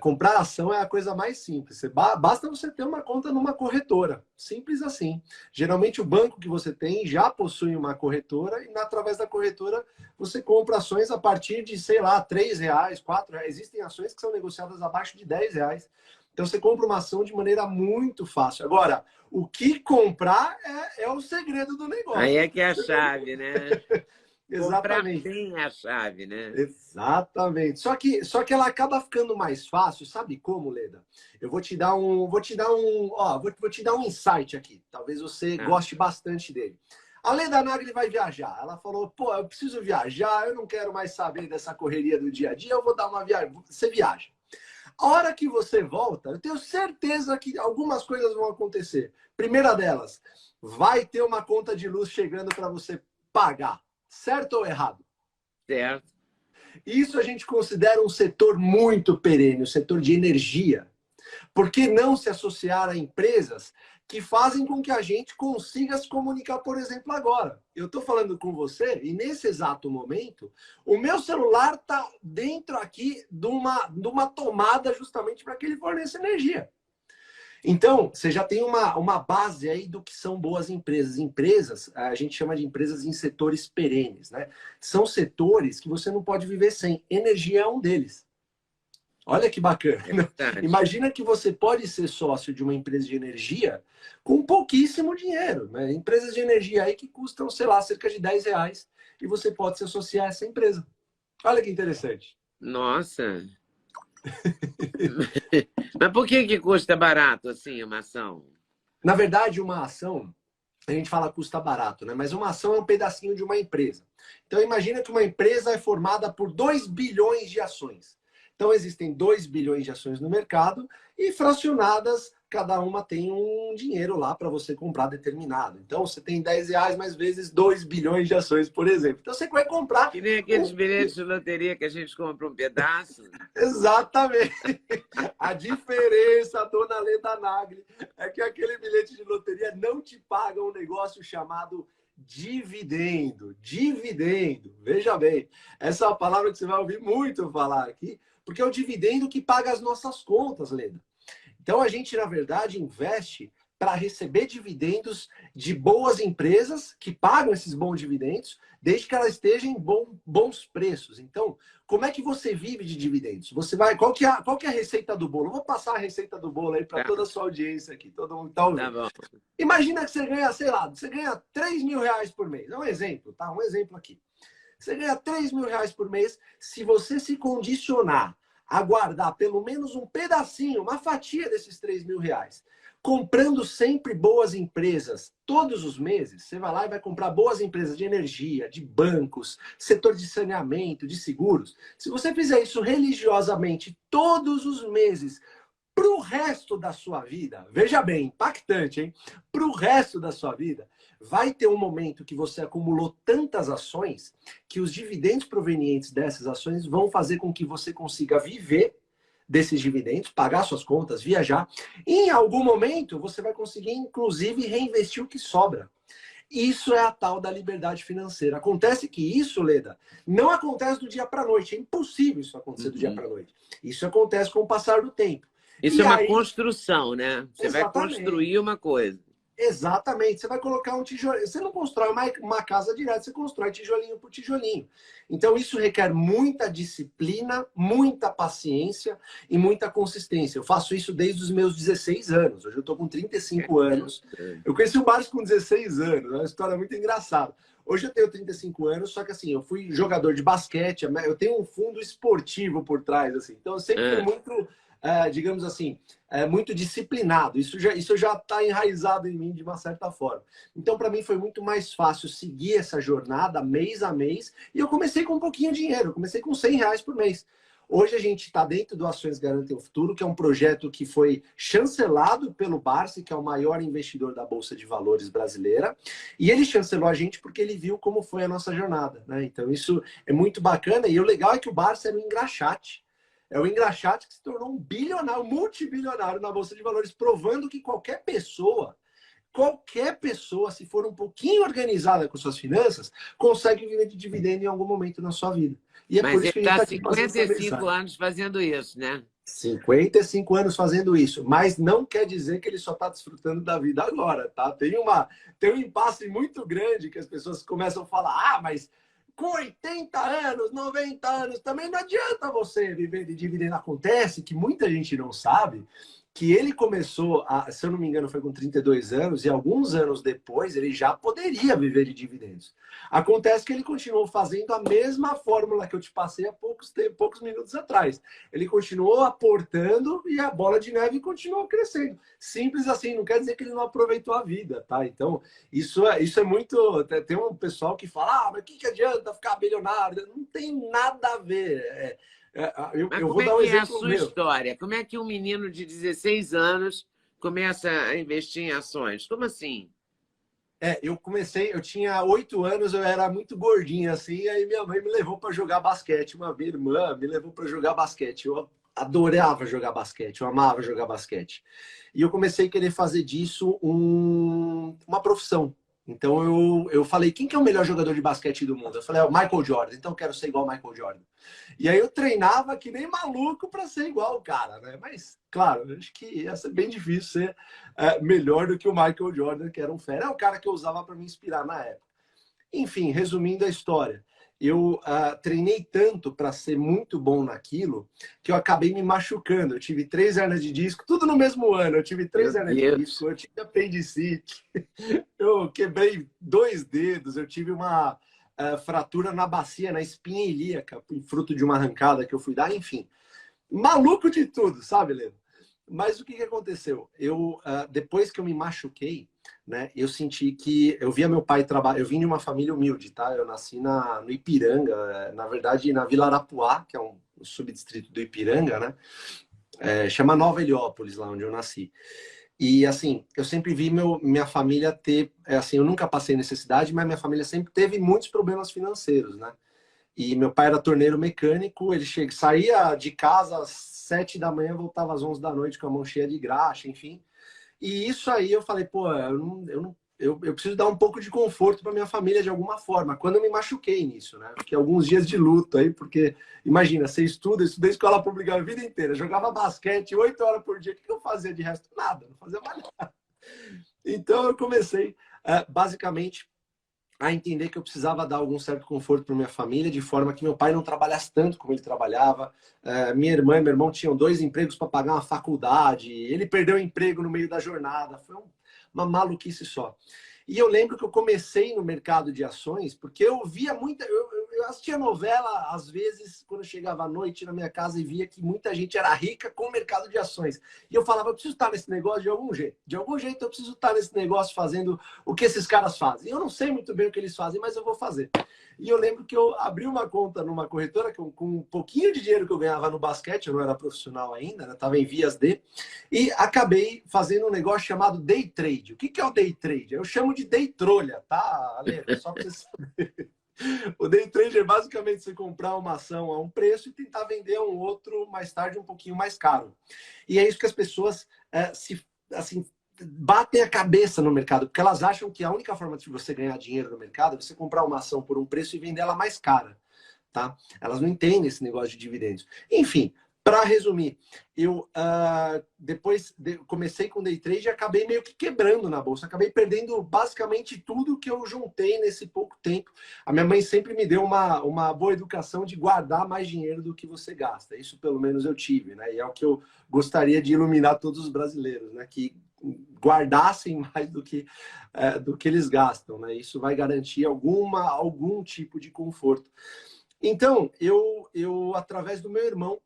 comprar ação é a coisa mais simples. Basta você ter uma conta numa corretora. Simples assim. Geralmente o banco que você tem já possui uma corretora e através da corretora você compra ações a partir de, sei lá, R$3, R$4. Existem ações que são negociadas abaixo de R$10. Então você compra uma ação de maneira muito fácil. Agora, o que comprar é o segredo do negócio. Aí é que é a chave, né? Comprar Exatamente. bem é a chave, né? Exatamente. Só que ela acaba ficando mais fácil, sabe como, Leda? Eu vou te dar vou te dar um insight aqui. Talvez você Ah, goste bastante dele. A Leda Nagli vai viajar. Ela falou: pô, eu preciso viajar, eu não quero mais saber dessa correria do dia a dia, eu vou dar uma viagem. Você viaja. A hora que você volta, eu tenho certeza que algumas coisas vão acontecer. Primeira delas, vai ter uma conta de luz chegando para você pagar. Certo ou errado? certo. Isso a gente considera um setor muito perene, o setor de energia. Por que não se associar a empresas que fazem com que a gente consiga se comunicar, por exemplo, agora? Eu estou falando com você e nesse exato momento, o meu celular está dentro aqui de uma tomada justamente para que ele forneça energia. Então, você já tem uma base aí do que são boas empresas. Empresas, a gente chama de empresas em setores perenes, né? São setores que você não pode viver sem. Energia é um deles. Olha que bacana. É verdade. Imagina que você pode ser sócio de uma empresa de energia com pouquíssimo dinheiro, né? Empresas de energia aí que custam, sei lá, cerca de R$10 e você pode se associar a essa empresa. Olha que interessante. Nossa. Mas por que custa barato assim uma ação? Na verdade, uma ação, a gente fala custa barato, né? Mas uma ação é um pedacinho de uma empresa. Então, imagina que uma empresa é formada por 2 bilhões de ações. Então, existem 2 bilhões de ações no mercado e fracionadas, cada uma tem um dinheiro lá para você comprar determinado. Então, você tem R$10 mais vezes 2 bilhões de ações, por exemplo. Então, você vai comprar... Que nem aqueles bilhetes de loteria que a gente compra um pedaço. Exatamente. A diferença, dona Leda Nagli, é que aquele bilhete de loteria não te paga um negócio chamado dividendo. Dividendo. Veja bem, essa é uma palavra que você vai ouvir muito falar aqui, porque é o dividendo que paga as nossas contas, Leda. Então, a gente, na verdade, investe para receber dividendos de boas empresas que pagam esses bons dividendos, desde que elas estejam em bons preços. Então, como é que você vive de dividendos? Você vai, qual que é a receita do bolo? Eu vou passar a receita do bolo aí para Tá, toda a sua audiência aqui, todo mundo está ouvindo. tá bom. Imagina que você ganha, sei lá, você ganha R$3.000 por mês. É um exemplo, tá? Um exemplo aqui. Você ganha R$3.000 por mês se você se condicionar a guardar pelo menos um pedacinho, uma fatia desses R$3.000. Comprando sempre boas empresas todos os meses, você vai lá e vai comprar boas empresas de energia, de bancos, setor de saneamento, de seguros. Se você fizer isso religiosamente todos os meses, para o resto da sua vida, veja bem, impactante, hein? Para o resto da sua vida, vai ter um momento que você acumulou tantas ações que os dividendos provenientes dessas ações vão fazer com que você consiga viver desses dividendos, pagar suas contas, viajar. E em algum momento, você vai conseguir, inclusive, reinvestir o que sobra. Isso é a tal da liberdade financeira. Acontece que isso, Leda, não acontece do dia para a noite. É impossível isso acontecer do dia para a noite. Isso acontece com o passar do tempo. Isso E é uma aí, construção, né? Você vai construir uma coisa. exatamente. Você vai colocar um tijolinho. Você não constrói uma casa direto, você constrói tijolinho por tijolinho. Então, isso requer muita disciplina, muita paciência e muita consistência. Eu faço isso desde os meus 16 anos. Hoje eu estou com 35 anos. Eu conheci o Márcio com 16 anos. É uma história muito engraçada. Hoje eu tenho 35 anos, só que assim, eu fui jogador de basquete, eu tenho um fundo esportivo por trás, assim. Então, eu sempre fui muito... digamos assim, muito disciplinado. Isso já está enraizado em mim de uma certa forma. Então, para mim, foi muito mais fácil seguir essa jornada mês a mês. E eu comecei com um pouquinho de dinheiro. Eu comecei com R$100 por mês. Hoje a gente está dentro do Ações Garantem o Futuro, que é um projeto que foi chancelado pelo Barsi, que é o maior investidor da Bolsa de Valores brasileira. E ele chancelou a gente porque ele viu como foi a nossa jornada, né? Então, isso é muito bacana. E o legal é que o Barsi era um engraxate. É o engraxate que se tornou um bilionário, multibilionário na Bolsa de Valores, provando que qualquer pessoa, se for um pouquinho organizada com suas finanças, consegue viver de dividendo em algum momento na sua vida. E é Mas por ele isso que a gente está há está aqui fazendo essa 55 mensagem. anos fazendo isso, né? 55 anos fazendo isso, mas não quer dizer que ele só está desfrutando da vida agora, tá? Tem um impasse muito grande que as pessoas começam a falar, ah, mas com 80 anos, 90 anos, também não adianta você viver de dividendo. Acontece que muita gente não sabe que ele começou, se eu não me engano, foi com 32 anos, e alguns anos depois ele já poderia viver de dividendos. Acontece que ele continuou fazendo a mesma fórmula que eu te passei há poucos minutos atrás. Ele continuou aportando e a bola de neve continuou crescendo. Simples assim, não quer dizer que ele não aproveitou a vida, tá? Então, isso é muito... Tem um pessoal que fala, ah, mas o que adianta ficar bilionário? Não tem nada a ver. Mas Eu como vou é dar um que é a exemplo sua meu. história? Como é que um menino de 16 anos começa a investir em ações? Como assim? Eu tinha 8 anos, eu era muito gordinho assim, aí minha mãe me levou para jogar basquete. Uma minha irmã me levou para jogar basquete. Eu adorava jogar basquete, eu amava jogar basquete. E eu comecei a querer fazer disso uma profissão. Então eu falei, quem que é o melhor jogador de basquete do mundo? Eu falei, é o Michael Jordan, então eu quero ser igual ao Michael Jordan. E aí eu treinava que nem maluco para ser igual o cara, né? Mas, claro, acho que ia ser bem difícil ser melhor do que o Michael Jordan, que era um fera. É o cara que eu usava para me inspirar na época. Enfim, resumindo a história, eu treinei tanto para ser muito bom naquilo que eu acabei me machucando. Eu tive 3 hernias de disco, tudo no mesmo ano. Eu tive Meu 3 hernias de Deus. disco, eu tive apendicite, eu quebrei 2 dedos, eu tive uma fratura na bacia, na espinha ilíaca, fruto de uma arrancada que eu fui dar, enfim. Maluco de tudo, sabe, Leno? Mas o que aconteceu? Depois que eu me machuquei, né, eu senti que eu via meu pai trabalhar. Eu vim de uma família humilde, tá? Eu nasci no Ipiranga, na verdade, na Vila Arapuá, que é um subdistrito do Ipiranga, né? Chama Nova Heliópolis, lá onde eu nasci. E assim, eu sempre vi minha família ter, assim, eu nunca passei necessidade, mas minha família sempre teve muitos problemas financeiros, né? E meu pai era torneiro mecânico, ele saía de casa às 7 da manhã, voltava às 11 da noite com a mão cheia de graxa, enfim. E isso aí eu falei, pô, eu preciso dar um pouco de conforto para minha família de alguma forma. Quando eu me machuquei nisso, né? Fiquei alguns dias de luto aí, porque imagina, você estudei escola pública a vida inteira, jogava basquete 8 horas por dia, o que eu fazia de resto? Nada, não fazia mais nada. Então eu comecei, basicamente, a entender que eu precisava dar algum certo conforto para minha família, de forma que meu pai não trabalhasse tanto como ele trabalhava. Minha irmã e meu irmão tinham 2 empregos para pagar uma faculdade. Ele perdeu o emprego no meio da jornada. Foi uma maluquice só. E eu lembro que eu comecei no mercado de ações, porque eu via muita. Eu assistia novela, às vezes, quando eu chegava à noite na minha casa e via que muita gente era rica com o mercado de ações. E eu falava, eu preciso estar nesse negócio de algum jeito. De algum jeito eu preciso estar nesse negócio fazendo o que esses caras fazem. Eu não sei muito bem o que eles fazem, mas eu vou fazer. E eu lembro que eu abri uma conta numa corretora com um pouquinho de dinheiro que eu ganhava no basquete, eu não era profissional ainda, estava em vias de, e acabei fazendo um negócio chamado day trade. O que é o day trade? Eu chamo de day trolha, tá, Ale? Só para você saber. O day trade é basicamente você comprar uma ação a um preço e tentar vender a um outro mais tarde um pouquinho mais caro. E é isso que as pessoas assim, batem a cabeça no mercado, porque elas acham que a única forma de você ganhar dinheiro no mercado é você comprar uma ação por um preço e vender ela mais cara, tá? Elas não entendem esse negócio de dividendos. Enfim, para resumir, eu depois comecei com day trade e acabei meio que quebrando na bolsa. Acabei perdendo basicamente tudo que eu juntei nesse pouco tempo. A minha mãe sempre me deu uma boa educação de guardar mais dinheiro do que você gasta. Isso pelo menos eu tive, né? E é o que eu gostaria de iluminar todos os brasileiros, né? Que guardassem mais do que eles gastam, né? Isso vai garantir algum tipo de conforto. Então, eu através do meu irmão,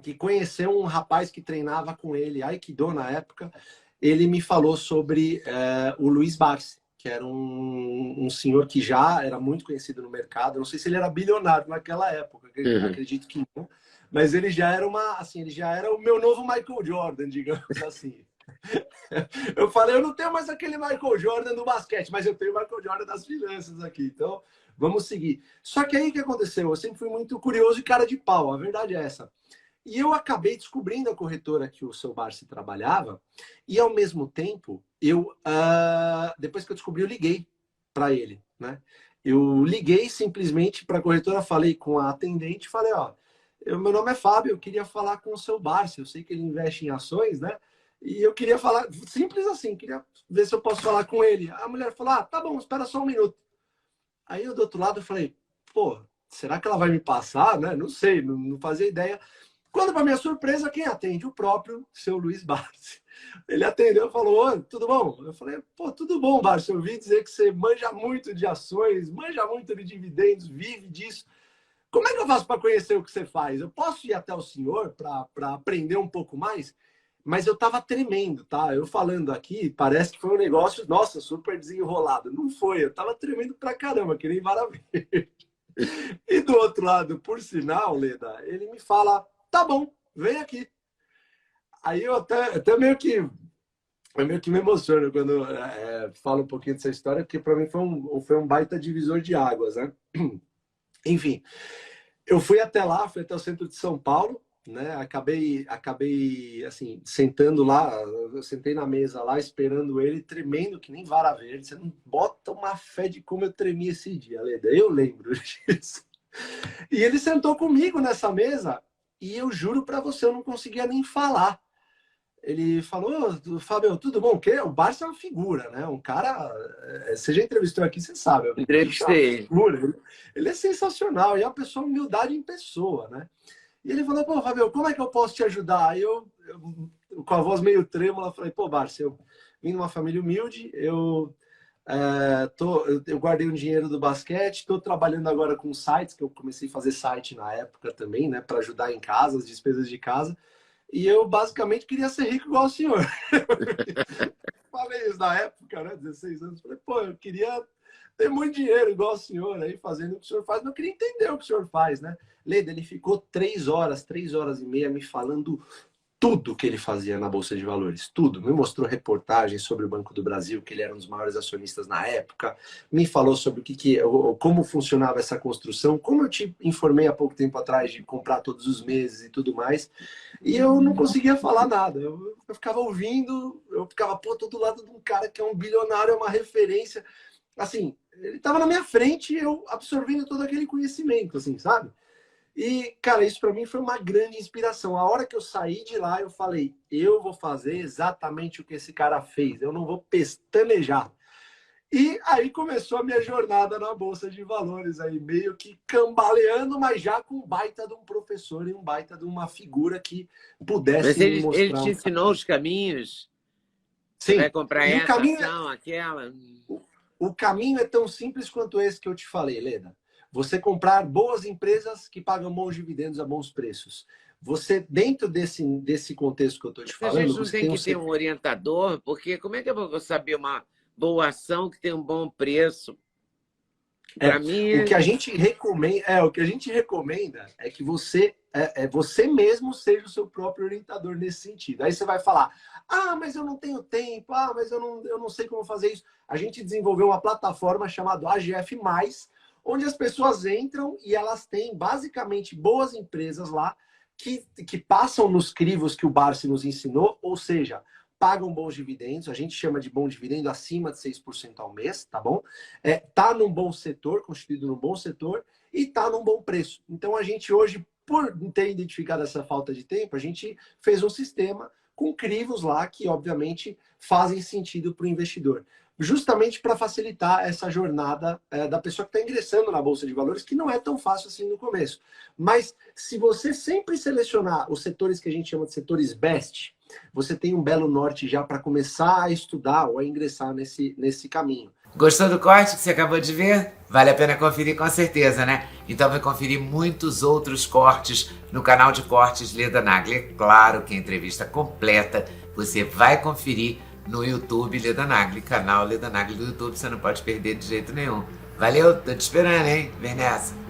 que conheceu um rapaz que treinava com ele, Aikido na época, ele me falou sobre o Luiz Barsi, que era um senhor que já era muito conhecido no mercado. Eu não sei se ele era bilionário naquela época, acredito que não, mas ele já era ele já era o meu novo Michael Jordan, digamos assim. Eu falei, eu não tenho mais aquele Michael Jordan do basquete, mas eu tenho o Michael Jordan das finanças aqui, então vamos seguir. Só que aí o que aconteceu? Eu sempre fui muito curioso e cara de pau, a verdade é essa. E eu acabei descobrindo a corretora que o seu Barsi trabalhava, e ao mesmo tempo, depois que eu descobri, eu liguei para ele, né? Eu liguei simplesmente para a corretora, falei com a atendente, falei, ó, meu nome é Fábio, eu queria falar com o seu Barsi, eu sei que ele investe em ações, né? E eu queria falar, simples assim, queria ver se eu posso falar com ele. A mulher falou, tá bom, espera só um minuto. Aí eu do outro lado eu falei, pô, será que ela vai me passar, né? Não sei, não fazia ideia. Quando, para minha surpresa, quem atende? O próprio seu Luiz Barsi. Ele atendeu e falou, oi, tudo bom? Eu falei, pô, tudo bom, Barsi, eu ouvi dizer que você manja muito de ações, manja muito de dividendos, vive disso. Como é que eu faço para conhecer o que você faz? Eu posso ir até o senhor para aprender um pouco mais? Mas eu estava tremendo, tá? Eu falando aqui, parece que foi um negócio, nossa, super desenrolado. Não foi, eu estava tremendo pra caramba, que nem vara verde. E do outro lado, por sinal, Leda, ele me fala, tá bom, vem aqui. Aí eu até meio que me emociono quando falo um pouquinho dessa história, porque para mim foi um baita divisor de águas, né? Enfim, eu fui até lá, fui até o centro de São Paulo, né? Acabei assim, sentando lá, eu sentei na mesa lá, esperando ele, tremendo que nem vara verde. Você não bota uma fé de como eu tremi esse dia, Leda. Eu lembro disso. E ele sentou comigo nessa mesa e eu juro para você, eu não conseguia nem falar. Ele falou, Fábio, tudo bom? O Barsi é uma figura, né? Um cara, você já entrevistou aqui, você sabe. Entrevistei. Ele é sensacional, e é uma pessoa, humildade em pessoa, né? E ele falou, pô, Fábio, como é que eu posso te ajudar? Aí eu com a voz meio trêmula, falei, pô, Barsi, eu vim de uma família humilde, eu guardei um dinheiro do basquete, estou trabalhando agora com sites, que eu comecei a fazer site na época também, né? Para ajudar em casa, as despesas de casa. E eu basicamente queria ser rico igual o senhor. Falei isso na época, né? 16 anos. Falei, pô, eu queria ter muito dinheiro igual o senhor aí, fazendo o que o senhor faz, mas eu queria entender o que o senhor faz, né? Leda, ele ficou 3 horas e meia me falando tudo que ele fazia na Bolsa de Valores, tudo. Me mostrou reportagens sobre o Banco do Brasil, que ele era um dos maiores acionistas na época, me falou sobre como funcionava essa construção, como eu te informei há pouco tempo atrás de comprar todos os meses e tudo mais, e eu não conseguia falar nada. Eu ficava ouvindo, eu ficava, pô, tô do lado de um cara que é um bilionário, é uma referência. Assim, ele estava na minha frente e eu absorvendo todo aquele conhecimento, assim, sabe? E, cara, isso para mim foi uma grande inspiração. A hora que eu saí de lá, eu falei, eu vou fazer exatamente o que esse cara fez. Eu não vou pestanejar. E aí começou a minha jornada na Bolsa de Valores, aí meio que cambaleando, mas já com um baita de um professor e um baita de uma figura que pudesse Mas me mostrar. ele te ensinou os caminhos? Você Sim. vai comprar essa caminho ação, aquela? O caminho é tão simples quanto esse que eu te falei, Leda. Você comprar boas empresas que pagam bons dividendos a bons preços. Você, dentro desse contexto que eu estou te falando... A gente não tem que ter um orientador, porque como é que eu vou saber uma boa ação que tem um bom preço? Para mim... O que a gente recomenda é que você mesmo seja o seu próprio orientador nesse sentido. Aí você vai falar, mas eu não tenho tempo, mas eu não sei como fazer isso. A gente desenvolveu uma plataforma chamada AGF+, onde as pessoas entram e elas têm basicamente boas empresas lá que passam nos crivos que o Barsi nos ensinou, ou seja, pagam bons dividendos, a gente chama de bom dividendo acima de 6% ao mês, tá bom? Tá num bom setor, constituído num bom setor, e tá num bom preço. Então a gente hoje, por ter identificado essa falta de tempo, a gente fez um sistema com crivos lá que, obviamente, fazem sentido para o investidor. Justamente para facilitar essa jornada da pessoa que está ingressando na Bolsa de Valores, que não é tão fácil assim no começo. Mas se você sempre selecionar os setores que a gente chama de setores best, você tem um belo norte já para começar a estudar ou a ingressar nesse caminho. Gostou do corte que você acabou de ver? Vale a pena conferir com certeza, né? Então vai conferir muitos outros cortes no canal de cortes Leda Nagli. É claro que a entrevista completa você vai conferir no YouTube Leda Nagli, canal Leda Nagli do YouTube, você não pode perder de jeito nenhum. Valeu, tô te esperando, hein? Vem nessa!